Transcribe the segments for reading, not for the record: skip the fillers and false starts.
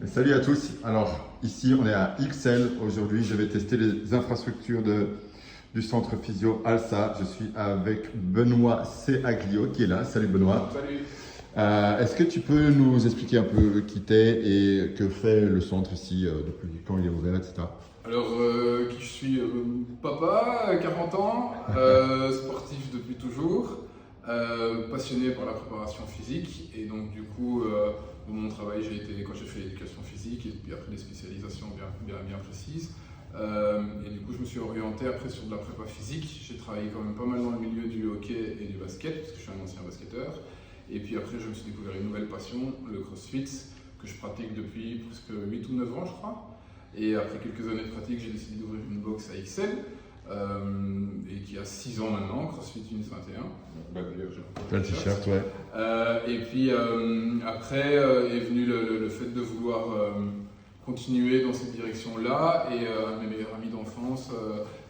Salut à tous. Alors ici on est à XL. Aujourd'hui je vais tester les infrastructures du centre physio ALSA. Je suis avec Benoît Seaglio qui est là. Salut Benoît. Salut. Est-ce que tu peux nous expliquer un peu qui t'es et que fait le centre ici, depuis quand il est ouvert, etc. Alors, qui je suis papa, 40 ans, sportif depuis toujours, passionné par la préparation physique et donc du coup, dans mon travail, quand j'ai fait l'éducation physique et puis après des spécialisations bien précises. Et du coup, je me suis orienté après sur de la prépa physique. J'ai travaillé quand même pas mal dans le milieu du hockey et du basket parce que je suis un ancien basketteur. Et puis après, je me suis découvert une nouvelle passion, le crossfit, que je pratique depuis presque 8 ou 9 ans, je crois. Et après quelques années de pratique, j'ai décidé d'ouvrir une box à XL, et qui a 6 ans maintenant, CrossFit Unis 21. D'ailleurs, j'ai Le t-shirt, ouais. Et puis après est venu le fait de vouloir continuer dans cette direction-là. Et un de mes meilleurs amis d'enfance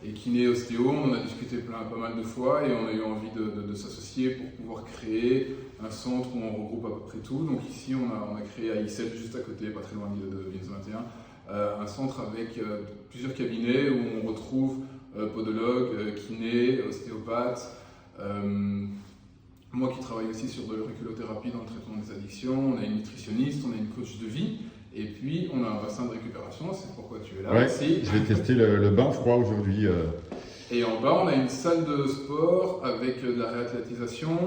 est kiné ostéo, on en a discuté pas mal de fois et on a eu envie de s'associer pour pouvoir créer un centre où on regroupe à peu près tout. Donc ici, on a créé à XL, juste à côté, pas très loin de Unis 21. Un centre avec plusieurs cabinets où on retrouve podologue, kiné, ostéopathe, moi qui travaille aussi sur de l'auriculothérapie dans le traitement des addictions, on a une nutritionniste, on a une coach de vie et puis on a un bassin de récupération, c'est pourquoi tu es là Ouais, aussi. je vais tester le bain froid aujourd'hui. Et en bas on a une salle de sport avec de la réathlétisation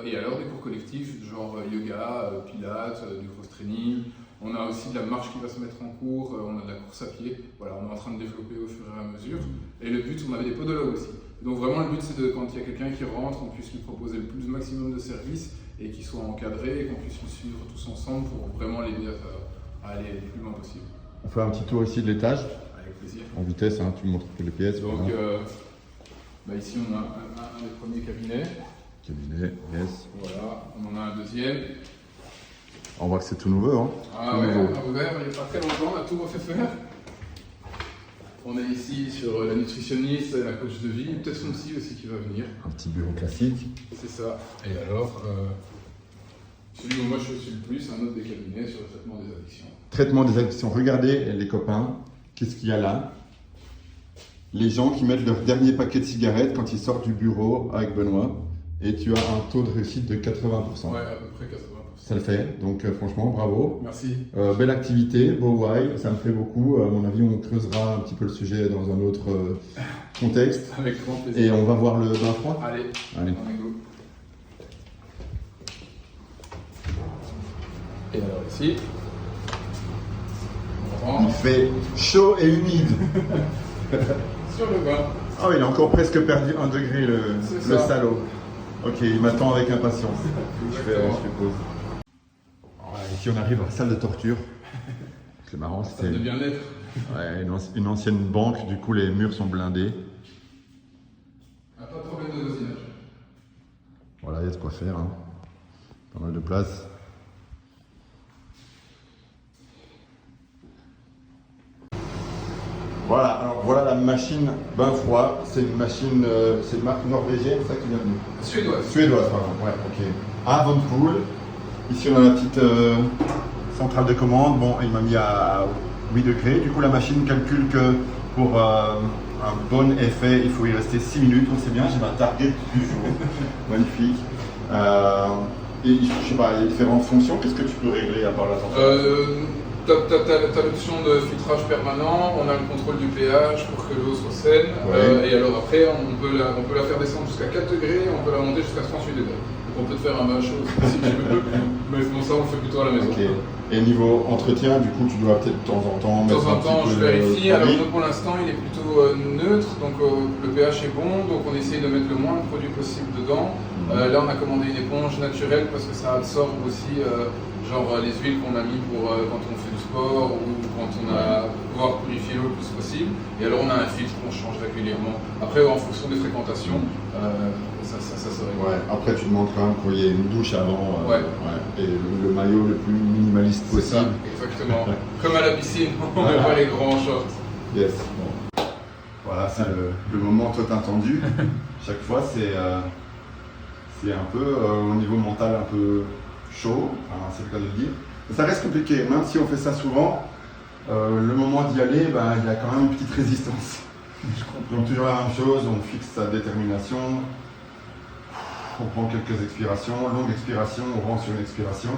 et alors des cours collectifs genre yoga, pilates, du cross-training. On a aussi de la marche qui va se mettre en cours, on a de la course à pied, voilà, on est en train de développer au fur et à mesure. Et le but, on avait des podologues aussi. Donc vraiment le but c'est quand il y a quelqu'un qui rentre, on puisse lui proposer le plus maximum de services et qu'il soit encadré et qu'on puisse le suivre tous ensemble pour vraiment l'aider à aller le plus loin possible. On fait un petit tour ici de l'étage, Avec plaisir. en vitesse, hein, tu me montres un peu les pièces. Donc voilà. ici on a un des premiers cabinets. Cabinet, yes. Voilà, on en a un deuxième. On voit que c'est tout nouveau, hein. Ah tout ouais, nouveau. on a ouvert il n'y a pas très longtemps, on a tout refait faire. On est ici sur la nutritionniste, la coach de vie, peut-être son psy aussi qui va venir. Un petit bureau classique. C'est ça. Et alors, celui où moi je suis le plus, un autre des cabinets sur le traitement des addictions. Traitement des addictions. Regardez les copains, qu'est-ce qu'il y a là? Les gens qui mettent leur dernier paquet de cigarettes quand ils sortent du bureau avec Benoît. Et tu as un taux de réussite de 80%. Ouais, à peu près 80%. Ça le fait, donc franchement, bravo. Merci. Belle activité, beau why, ça me fait beaucoup. À mon avis, on creusera un petit peu le sujet dans un autre contexte. Avec grand plaisir. Et on va voir le bain froid. Allez, Allez. on est go. Et alors ici, on Il rentre fait chaud et humide. sur le bain. Ah oui, il a encore presque perdu 1 degré, le ça. salaud. Ok, il m'attend avec impatience. Je fais pause. Voilà, ici, on arrive à la salle de torture. C'est marrant, Ça c'est de bien-être. ouais, une ancienne banque, du coup les murs sont blindés. Pas de problème de voisinage. Voilà, il y a de quoi faire, hein. Pas mal de place. Voilà, alors voilà la machine bain froid. C'est une machine, c'est une marque norvégienne, c'est ça qui vient de nous. Suédoise. Suédoise, pardon. Ouais, ok. Avonpool. Ici, on a la petite centrale de commande. Bon, il m'a mis à 8 degrés. Du coup, la machine calcule que pour un bon effet, il faut y rester 6 minutes. Donc, c'est bien, j'ai ma target du jour. Magnifique. Et je sais pas, il y a différentes fonctions. Qu'est-ce que tu peux régler à part la température? T'as l'option de filtrage permanent, on a le contrôle du pH pour que l'eau soit saine, Ouais. et alors après on peut la faire descendre jusqu'à 4 degrés, on peut la monter jusqu'à 38 degrés. Donc on peut te faire un bain chaud si tu veux, mais bon ça on le fait plutôt à la maison. Ok. Et niveau entretien, du coup, tu dois peut-être de temps en temps De mettre temps en un petit temps peu je vérifie, alors produit. nous pour l'instant il est plutôt neutre, donc le pH est bon, donc on essaye de mettre le moins de produits possible dedans. Là on a commandé une éponge naturelle parce que ça absorbe aussi genre les huiles qu'on a mis pour quand on fait du sport ou quand on a pouvoir purifier l'eau le plus possible. Et alors on a un filtre qu'on change régulièrement. Après en fonction des fréquentations, ça se règle. Ouais, après tu demandes quand même qu'il y ait une douche avant. Ouais. Et le maillot le plus minimaliste C'est ça, possible. exactement. Comme à la piscine, on met pas les grands shorts. Yes. Bon. Voilà, c'est le moment tout attendu. Chaque fois, c'est un peu au niveau mental un peu chaud, enfin, c'est le cas de le dire. Ça reste compliqué, même si on fait ça souvent, le moment d'y aller, ben, il y a quand même une petite résistance. Donc toujours la même chose, on fixe sa détermination, on prend quelques expirations, longue expiration, on rend sur une expiration.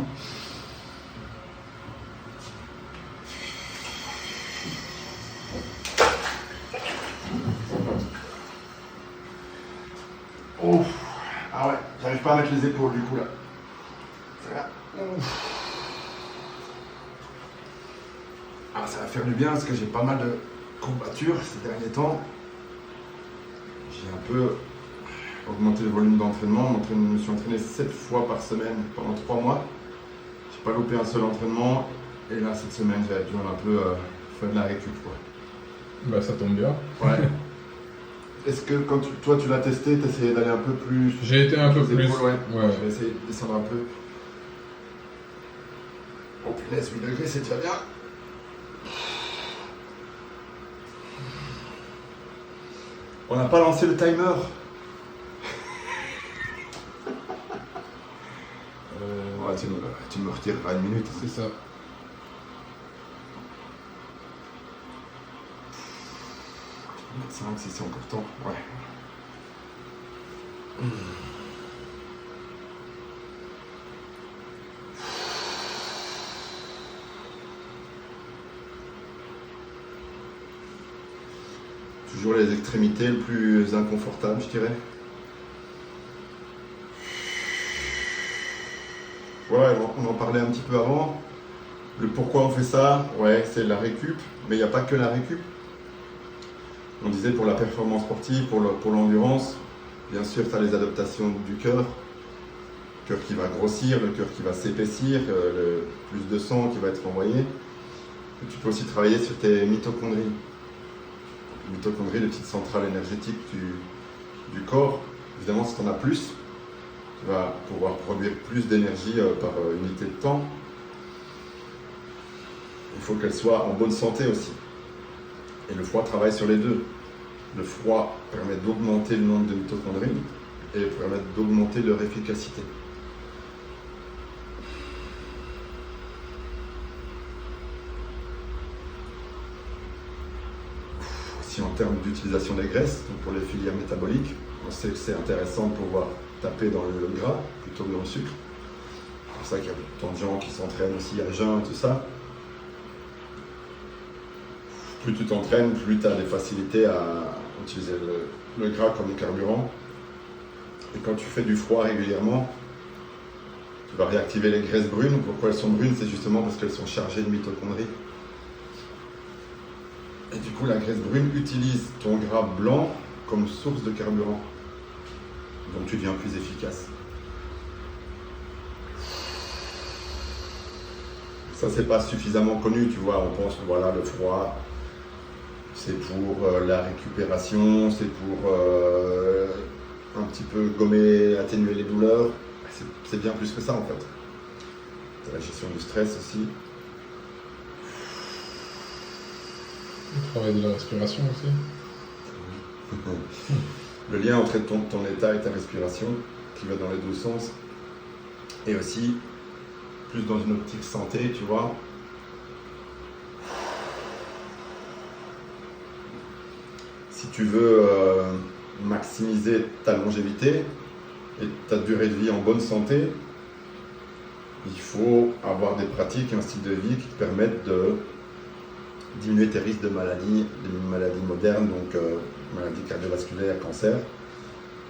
Oh. Ah ouais, j'arrive pas à mettre les épaules du coup là. Ah, ça va faire du bien parce que j'ai pas mal de courbatures ces derniers temps. J'ai un peu augmenté le volume d'entraînement. Je me suis entraîné 7 fois par semaine pendant 3 mois. J'ai pas loupé un seul entraînement. Et là, cette semaine, j'ai dû un peu faire de la récup, quoi. Bah, ça tombe bien. Ouais. Est-ce que quand toi tu l'as testé, tu essayé d'aller un peu plus? J'ai été un peu plus. Épaules, ouais. Ouais. Je vais essayer de descendre un peu. Oh punaise, 8 degrés, c'est déjà bien. On n'a pas lancé le timer. Ouais, tu me retireras une minute. C'est ça. C'est vrai que c'est encore temps. Ouais. Toujours les extrémités le plus inconfortable, je dirais. Ouais, on en parlait un petit peu avant. Le pourquoi on fait ça, ouais, c'est la récup, mais il n'y a pas que la récup. On disait pour la performance sportive, pour l'endurance, bien sûr, tu as les adaptations du cœur qui va grossir, le cœur qui va s'épaissir, le plus de sang qui va être envoyé. Et tu peux aussi travailler sur tes mitochondries. Les mitochondries, les petites centrales énergétiques du corps. Évidemment, si tu en as plus, tu vas pouvoir produire plus d'énergie par unité de temps. Il faut qu'elle soit en bonne santé aussi. Et le foie travaille sur les deux. Le foie permet d'augmenter le nombre de mitochondries et permet d'augmenter leur efficacité. Aussi en termes d'utilisation des graisses, donc pour les filières métaboliques, on sait que c'est intéressant de pouvoir taper dans le gras plutôt que dans le sucre. C'est pour ça qu'il y a tant de gens qui s'entraînent aussi à jeun et tout ça. Plus tu t'entraînes, plus tu as des facilités à utiliser le gras comme carburant. Et quand tu fais du froid régulièrement, tu vas réactiver les graisses brunes. Pourquoi elles sont brunes? C'est justement parce qu'elles sont chargées de mitochondries. Et du coup, la graisse brune utilise ton gras blanc comme source de carburant. Donc tu deviens plus efficace. Ça, c'est pas suffisamment connu, tu vois. On pense que voilà, le froid, c'est pour la récupération, c'est pour un petit peu gommer, atténuer les douleurs. C'est bien plus que ça en fait. C'est la gestion du stress aussi. Le travail de la respiration aussi. Le lien entre ton état et ta respiration, qui va dans les deux sens, et aussi plus dans une optique santé, tu vois. Si tu veux maximiser ta longévité et ta durée de vie en bonne santé, il faut avoir des pratiques et un style de vie qui te permettent de diminuer tes risques de maladies, des maladies modernes, donc maladies cardiovasculaires, cancer.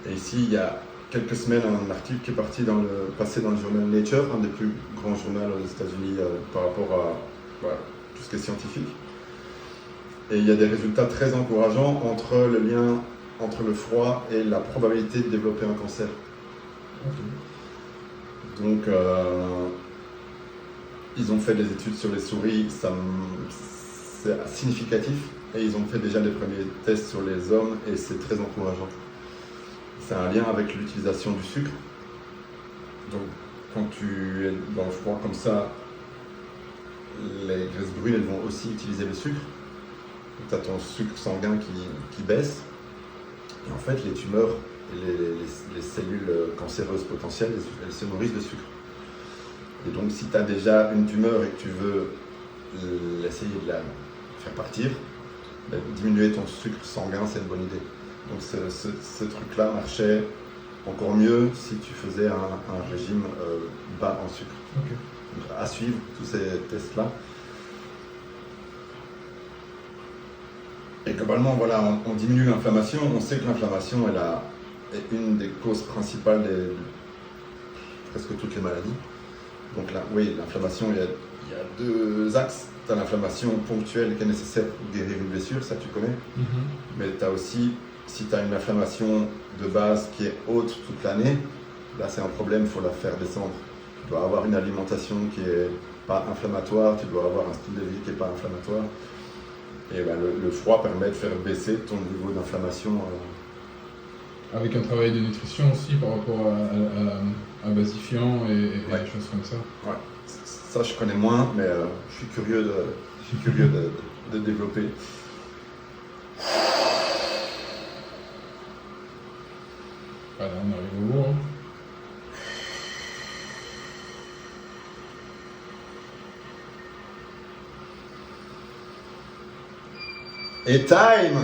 Et ici, il y a quelques semaines, un article qui est passé dans le journal Nature, un des plus grands journaux aux États-Unis par rapport à tout ce qui est scientifique. Et il y a des résultats très encourageants entre le lien entre le froid et la probabilité de développer un cancer. Okay. Donc, ils ont fait des études sur les souris, c'est significatif, et ils ont fait déjà les premiers tests sur les hommes, et c'est très encourageant. C'est un lien avec l'utilisation du sucre. Donc, quand tu es dans le froid comme ça, les graisses brunes, elles vont aussi utiliser le sucre. Tu as ton sucre sanguin qui baisse, et en fait les tumeurs et les cellules cancéreuses potentielles, elles se nourrissent de sucre. Et donc si tu as déjà une tumeur et que tu veux essayer de la faire partir, ben, diminuer ton sucre sanguin, c'est une bonne idée. Donc ce truc-là marchait encore mieux si tu faisais un régime bas en sucre. Ok. Donc, à suivre tous ces tests-là. Et globalement, voilà, on diminue l'inflammation. On sait que l'inflammation est une des causes principales de presque toutes les maladies. Donc là, oui, l'inflammation, il y a deux axes. Tu as l'inflammation ponctuelle qui est nécessaire pour guérir une blessure, ça tu connais. Mais tu as aussi, si tu as une inflammation de base qui est haute toute l'année, là c'est un problème, il faut la faire descendre. Tu dois avoir une alimentation qui n'est pas inflammatoire, tu dois avoir un style de vie qui n'est pas inflammatoire. Et ben, le froid permet de faire baisser ton niveau d'inflammation. Avec un travail de nutrition aussi par rapport à basifiant et Ouais. des choses comme ça. Ouais. Ça je connais moins, mais je suis curieux de développer. Voilà, on arrive au bout. Hein. Et time!